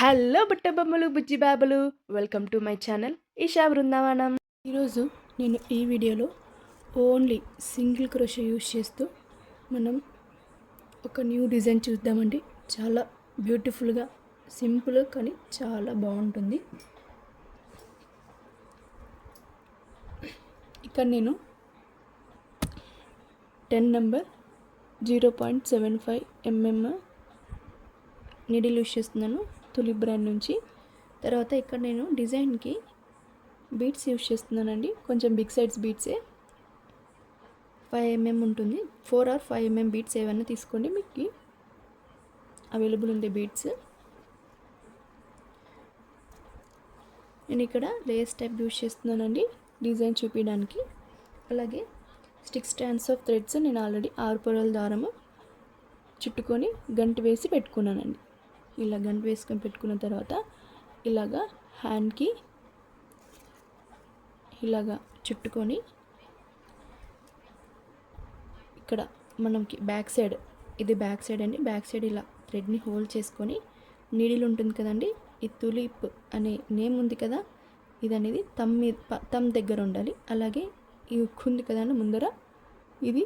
Hello బుట్టబొమ్మలు బుజ్జి బాబులు, welcome to my channel Eesha Brindavanam. ఈరోజు నేను ఈ వీడియోలో ఓన్లీ సింగిల్ క్రోషే యూస్ చేస్తూ మనం ఒక న్యూ డిజైన్ చూద్దామండి. చాలా బ్యూటిఫుల్గా, సింపుల్ కానీ చాలా బాగుంటుంది. ఇక్కడ నేను 10 నెంబర్ 0.75 mm నీడిల్ యూస్ చేస్తున్నాను, తులిప్ బ్రాండ్ నుంచి. తర్వాత ఇక్కడ నేను డిజైన్కి బీట్స్ యూస్ చేస్తున్నానండి, కొంచెం బిగ్ సైడ్స్ బీట్సే, 5 mm ఉంటుంది. 4 or 5 mm బీట్స్ ఏమైనా తీసుకోండి, మీకు అవైలబుల్ ఉండే బీట్స్. నేను ఇక్కడ లేస్ టైప్ యూస్ చేస్తున్నానండి డిజైన్ చూపించడానికి. అలాగే స్టిక్ స్టాండ్స్ ఆఫ్ థ్రెడ్స్ నేను ఆల్రెడీ 6 పొరల దారము చుట్టుకొని గంట వేసి పెట్టుకున్నానండి. ఇలా గంట వేసుకొని పెట్టుకున్న తర్వాత ఇలాగా హ్యాండ్కి ఇలాగా చుట్టుకొని ఇక్కడ మనకి బ్యాక్ సైడ్, ఇది బ్యాక్ సైడ్ అండి, బ్యాక్ సైడ్ ఇలా థ్రెడ్ని హోల్డ్ చేసుకొని నీడిల్ ఉంటుంది కదండి, ఈ తులిప్ అనే నేమ్ ఉంది కదా, ఇది అనేది తమ్ దగ్గర ఉండాలి. అలాగే ఈ హుక్ ఉంది కదండి ముందర, ఇది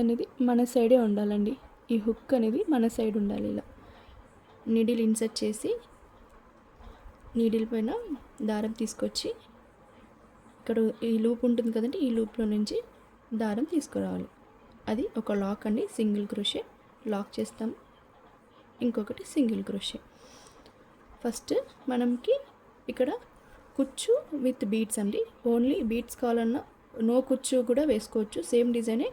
అనేది మన సైడే ఉండాలండి. ఈ హుక్ అనేది మన సైడ్ ఉండాలి. ఇలా నీడిల్ ఇన్సర్ట్ చేసి నీడిల్ పైన దారం తీసుకొచ్చి ఇక్కడ ఈ లూప్ ఉంటుంది కదండి, ఈ లూప్లో నుంచి దారం తీసుకురావాలి. అది ఒక లాక్ అండి, సింగిల్ క్రోషే లాక్ చేస్తాం. ఇంకొకటి సింగిల్ క్రోషే. ఫస్ట్ మనకి ఇక్కడ కుచ్చు విత్ బీడ్స్ అండి. ఓన్లీ బీడ్స్ కావాలన్నా నో కుచ్చు కూడా వేసుకోవచ్చు, సేమ్ డిజైనే.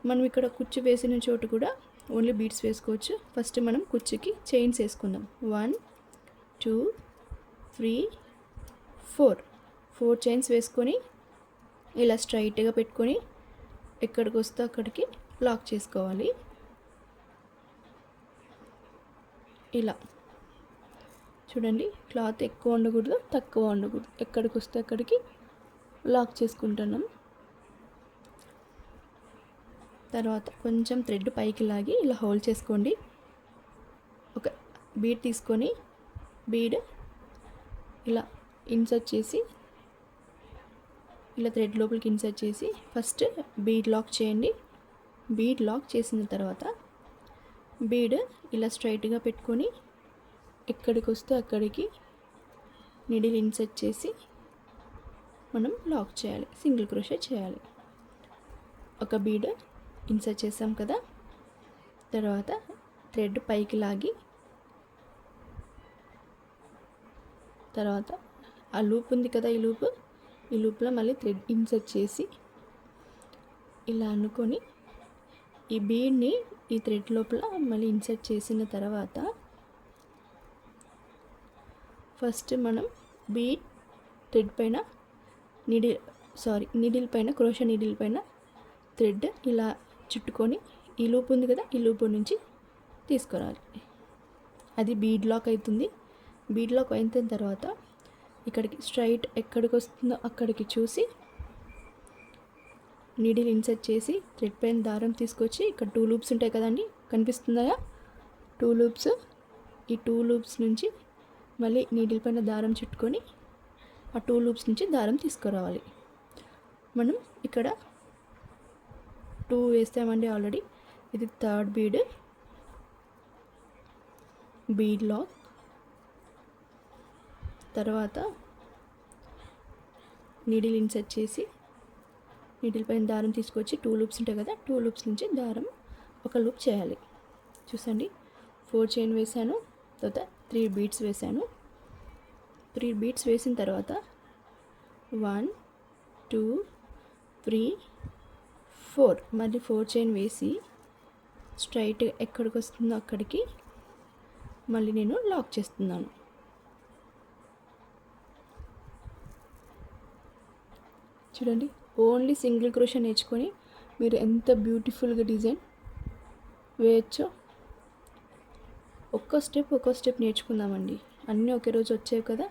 మనం ఇక్కడ కుచ్చు వేసిన చోటు కూడా ఓన్లీ బీడ్స్ వేసుకోవచ్చు. ఫస్ట్ మనం కుచ్చుకి చైన్స్ వేసుకుందాం. 1 2 3 4 చైన్స్ వేసుకొని ఇలా స్ట్రైట్గా పెట్టుకొని ఎక్కడికి వస్తే అక్కడికి లాక్ చేసుకోవాలి. ఇలా చూడండి, క్లాత్ ఎక్కువ ఉండకూడదు, తక్కువ ఉండకూడదు, ఎక్కడికి వస్తే అక్కడికి లాక్ చేసుకుంటున్నాం. తర్వాత కొంచెం థ్రెడ్ పైకి లాగి ఇలా హోల్డ్ చేసుకోండి. ఒక బీడ్ తీసుకొని బీడ్ ఇలా ఇన్సర్ట్ చేసి ఇలా థ్రెడ్ లోపలికి ఇన్సర్ట్ చేసి ఫస్ట్ బీడ్ లాక్ చేయండి. బీడ్ లాక్ చేసిన తర్వాత బీడ్ ఇలా స్ట్రైట్గా పెట్టుకొని ఎక్కడికి వస్తే అక్కడికి నీడిల్ ఇన్సర్ట్ చేసి మనం లాక్ చేయాలి, సింగిల్ క్రోషే చేయాలి. ఒక బీడ్ ఇన్సర్ట్ చేసాం కదా, తర్వాత థ్రెడ్ పైకి లాగి తర్వాత ఆ లూప్ ఉంది కదా, ఈ లూప్లో మళ్ళీ థ్రెడ్ ఇన్సర్ట్ చేసి ఇలా అనుకొని ఈ బీడ్ని ఈ థ్రెడ్ లోపల మళ్ళీ ఇన్సర్ట్ చేసిన తర్వాత ఫస్ట్ మనం బీడ్ థ్రెడ్ పైన నీడిల్ పైన క్రోషే నీడిల్ పైన థ్రెడ్ ఇలా చుట్టుకొని ఈ లూప్ ఉంది కదా, ఈ లూప్ నుంచి తీసుకురావాలి. అది బీడ్ లాక్ అవుతుంది. బీడ్ లాక్ అయిన తర్వాత ఇక్కడికి స్ట్రైట్ ఎక్కడికి వస్తుందో అక్కడికి చూసి నీడిల్ ఇన్సర్ట్ చేసి థ్రెడ్ పైన దారం తీసుకొచ్చి ఇక్కడ 2 లూప్స్ ఉంటాయి కదండి, కనిపిస్తున్నాయా 2 లూప్స్. ఈ 2 లూప్స్ నుంచి మళ్ళీ నీడిల్ పైన దారం చుట్టుకొని ఆ 2 లూప్స్ నుంచి దారం తీసుకురావాలి. మనం ఇక్కడ 2 వేస్తామండి ఆల్రెడీ. ఇది థర్డ్ బీడ్ లాక్. తర్వాత నీడిల్ ఇన్సర్ట్ చేసి నీడిల్ పైన దారం తీసుకొచ్చి 2 లూప్స్ ఉంటాయి కదా, 2 లూప్స్ నుంచి దారం ఒక లూప్ చేయాలి. చూసండి, 4 చైన్ వేసాను, తర్వాత 3 బీడ్స్ వేసాను. 3 బీడ్స్ వేసిన తర్వాత 1 2 3 4 మళ్ళీ 4 చైన్ వేసి స్ట్రైట్ ఎక్కడికి వస్తుందో అక్కడికి మళ్ళీ నేను లాక్ చేస్తున్నాను. చూడండి, ఓన్లీ సింగిల్ క్రోషే నేర్చుకొని మీరు ఎంత బ్యూటిఫుల్గా డిజైన్ వేయచ్చో. ఒక్క స్టెప్ నేర్చుకుందామండి. అన్నీ ఒకే రోజు వచ్చాయి కదా.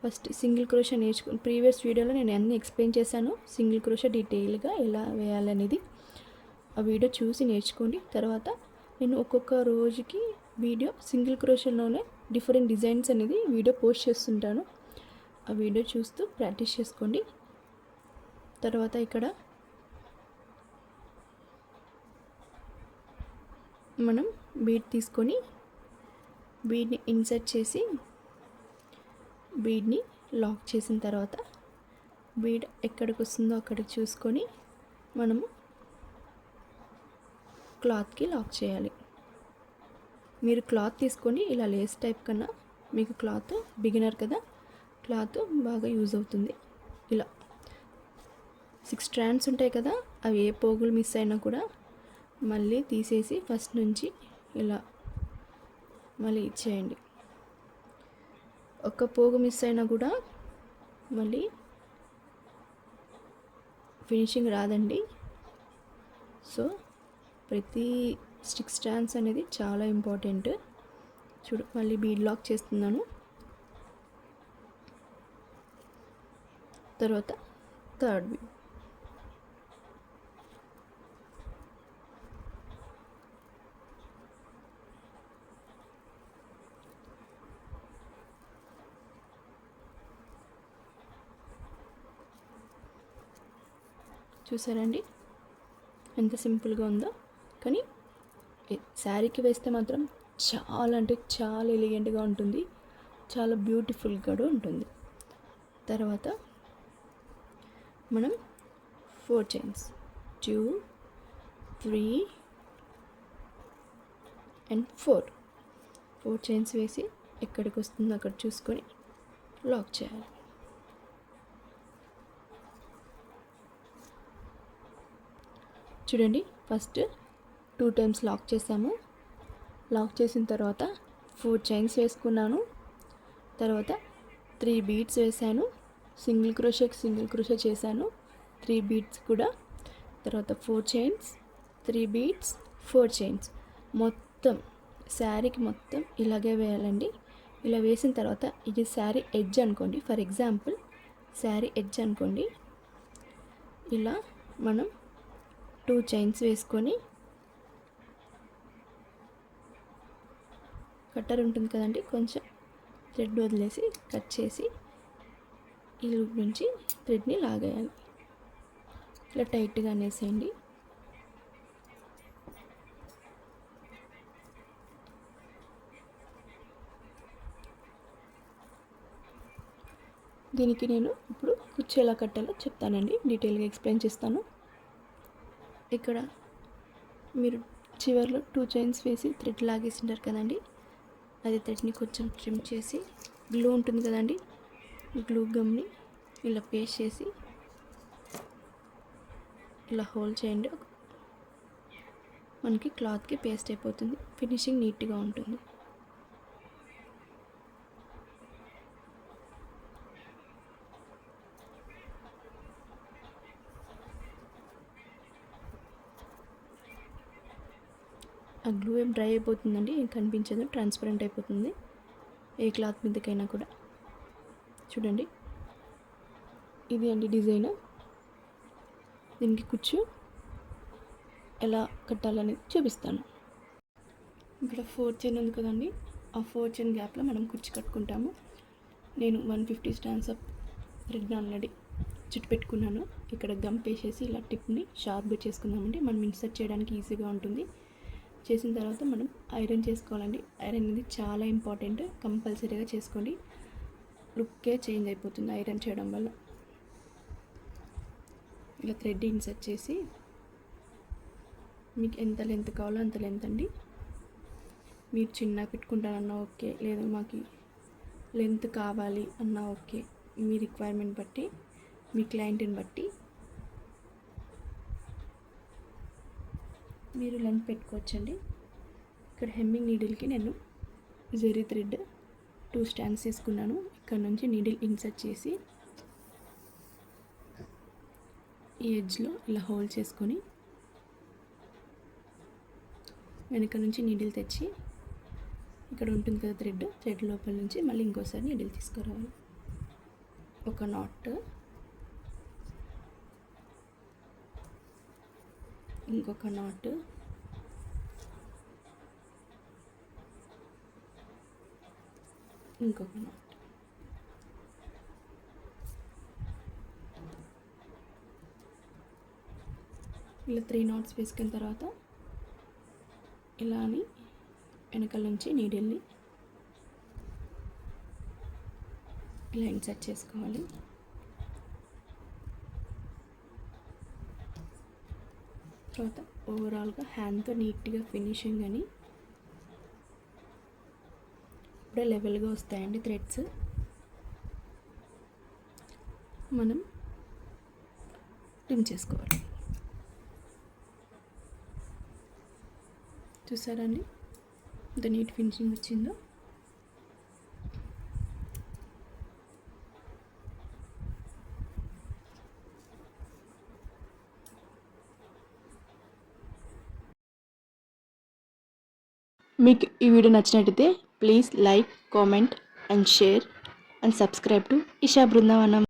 ఫస్ట్ సింగిల్ క్రోషే నేర్చుకుని ప్రీవియస్ వీడియోలో నేను అన్నీ ఎక్స్ప్లెయిన్ చేశాను, సింగిల్ క్రోషే డీటెయిల్గా ఎలా వేయాలనేది. ఆ వీడియో చూసి నేర్చుకోండి. తర్వాత నేను ఒక్కొక్క రోజుకి వీడియో సింగిల్ క్రోషర్లోనే డిఫరెంట్ డిజైన్స్ అనేది వీడియో పోస్ట్ చేస్తుంటాను. ఆ వీడియో చూస్తూ ప్రాక్టీస్ చేసుకోండి. తర్వాత ఇక్కడ మనం బీడ్ తీసుకొని బీడ్ని ఇన్సర్ట్ చేసి బీడ్ని లాక్ చేసిన తర్వాత బీడ్ ఎక్కడికి వస్తుందో అక్కడికి చూసుకొని మనము క్లాత్కి లాక్ చేయాలి. మీరు క్లాత్ తీసుకొని ఇలా లేస్ టైప్ కన్నా మీకు క్లాత్ బిగినర్ కదా, క్లాత్ బాగా యూజ్ అవుతుంది. ఇలా 6 స్ట్రాండ్స్ ఉంటాయి కదా, అవి ఏ పోగులు మిస్ అయినా కూడా మళ్ళీ తీసేసి ఫస్ట్ నుంచి ఇలా మళ్ళీ ఇచ్చేయండి. ఒక్క పోగు మిస్ అయినా కూడా మళ్ళీ ఫినిషింగ్ రాదండి. సో ప్రతి 6 స్ట్రాండ్స్ అనేది చాలా ఇంపార్టెంట్. చూడు, మళ్ళీ బీడ్ లాక్ చేస్తున్నాను. తర్వాత థర్డ్ బీడ్, చూసారండి ఎంత సింపుల్గా ఉందో. కానీ శారీకి వేస్తే మాత్రం చాలా అంటే చాలా ఎలిగెంట్గా ఉంటుంది, చాలా బ్యూటిఫుల్గా కూడా ఉంటుంది. తర్వాత మనం 4 చైన్స్ 2 3 and 4 చైన్స్ వేసి ఎక్కడికి వస్తుందో అక్కడ చూసుకొని లాక్ చేయాలి. చూడండి, ఫస్ట్ 2 టైమ్స్ లాక్ చేసాము. లాక్ చేసిన తర్వాత 4 చైన్స్ వేసుకున్నాను. తర్వాత 3 బీడ్స్ వేసాను. సింగిల్ క్రోషే చేశాను 3 బీడ్స్ కూడా. తర్వాత 4 చైన్స్, 3 బీడ్స్, 4 చైన్స్, మొత్తం శారీకి మొత్తం ఇలాగే వేయాలండి. ఇలా వేసిన తర్వాత ఇది శారీ ఎడ్జ్ అనుకోండి, ఫర్ ఎగ్జాంపుల్ శారీ ఎడ్జ్ అనుకోండి. ఇలా మనం 2 చైన్స్ వేసుకొని కట్టర్ ఉంటుంది కదండి, కొంచెం థ్రెడ్ వదిలేసి కట్ చేసి ఈ లూప్ నుంచి థ్రెడ్ని లాగేయాలి. ఇలా టైట్గా అనేసేయండి. దీనికి నేను ఇప్పుడు కుచ్చు ఎలా కట్టాలో చెప్తానండి, డీటెయిల్గా ఎక్స్ప్లెయిన్ చేస్తాను. ఇక్కడ మీరు చివర్లో 2 చైన్స్ వేసి థ్రెడ్ లాగేసింటారు కదండి, అది థ్రెడ్ని కొంచెం ట్రిమ్ చేసి గ్లూ ఉంటుంది కదండి, గ్లూ గమ్ని ఇలా పేస్ట్ చేసి ఇలా హోల్డ్ చేయండి. మనకి క్లాత్కి పేస్ట్ అయిపోతుంది, ఫినిషింగ్ నీట్గా ఉంటుంది. ఆ గ్లూ ఏం డ్రై అయిపోతుందండి, ఏం కనిపించదు, ట్రాన్స్పరెంట్ అయిపోతుంది ఏ క్లాత్ మీదకైనా కూడా. చూడండి, ఇది అండి డిజైన్. దీనికి కుచ్చు ఎలా కట్టాలనేది చూపిస్తాను. ఇక్కడ 4 చైన్ ఉంది కదండి, ఆ 4 చైన్ గ్యాప్లో మనం కుచ్చు కట్టుకుంటాము. నేను 150 స్టాండ్స్ ఆఫ్ థ్రెడ్ ఆల్రెడీ చుట్టు పెట్టుకున్నాను. ఇక్కడ గమ్ వేసేసి ఇలా టిప్ని షార్ప్గా చేసుకుందామండి, మనం ఇన్సర్ట్ చేయడానికి ఈజీగా ఉంటుంది. చేసిన తర్వాత మనం ఐరన్ చేసుకోవాలండి. ఐరన్ అనేది చాలా ఇంపార్టెంట్, కంపల్సరీగా చేసుకోండి. లుక్కే చేంజ్ అయిపోతుంది ఐరన్ చేయడం వల్ల. ఇలా థ్రెడ్ ఇన్సర్ట్ చేసి మీకు ఎంత లెంత్ కావాలో అంత లెంత్ అండి. మీరు చిన్న పెట్టుకుంటారన్నా ఓకే, లేదా మాకు లెంత్ కావాలి అన్నా ఓకే. మీ రిక్వైర్మెంట్ బట్టి, మీ క్లయింట్ని బట్టి మీరు లెంత్ పెట్టుకోవచ్చండి. ఇక్కడ హెమ్మింగ్ నీడిల్కి నేను జెరీ థ్రెడ్ 2 స్టాండ్స్ తీసుకున్నాను. ఇక్కడ నుంచి నీడిల్ ఇన్సర్ట్ చేసి ఈ ఎడ్జ్లో ఇలా హోల్డ్ చేసుకొని వెనక నుంచి నీడిల్ తెచ్చి ఇక్కడ ఉంటుంది కదా థ్రెడ్ లోపల నుంచి మళ్ళీ ఇంకోసారి నీడిల్ తీసుకురావాలి. ఒక నాట్, ఇంకొక నాట్, ఇంకొక నాట్. ఇలా 3 నాట్స్ వేసుకున్న తర్వాత ఇలా అని వెనకాల నుంచి నీడిల్ని ఇలా ఇన్సర్ట్ చేసుకోవాలి. తర్వాత ఓవరాల్గా హ్యాండ్తో నీట్గా ఫినిషింగ్ అని ఇప్పుడే లెవెల్గా వస్తాయండి థ్రెడ్స్. మనం ట్రిమ్ చేసుకోవాలి. చూసారండి ఎంత నీట్ ఫినిషింగ్ వచ్చిందో. మీకు ఈ వీడియో నచ్చినట్టయితే please like, comment and share and subscribe to Isha Brindavanam.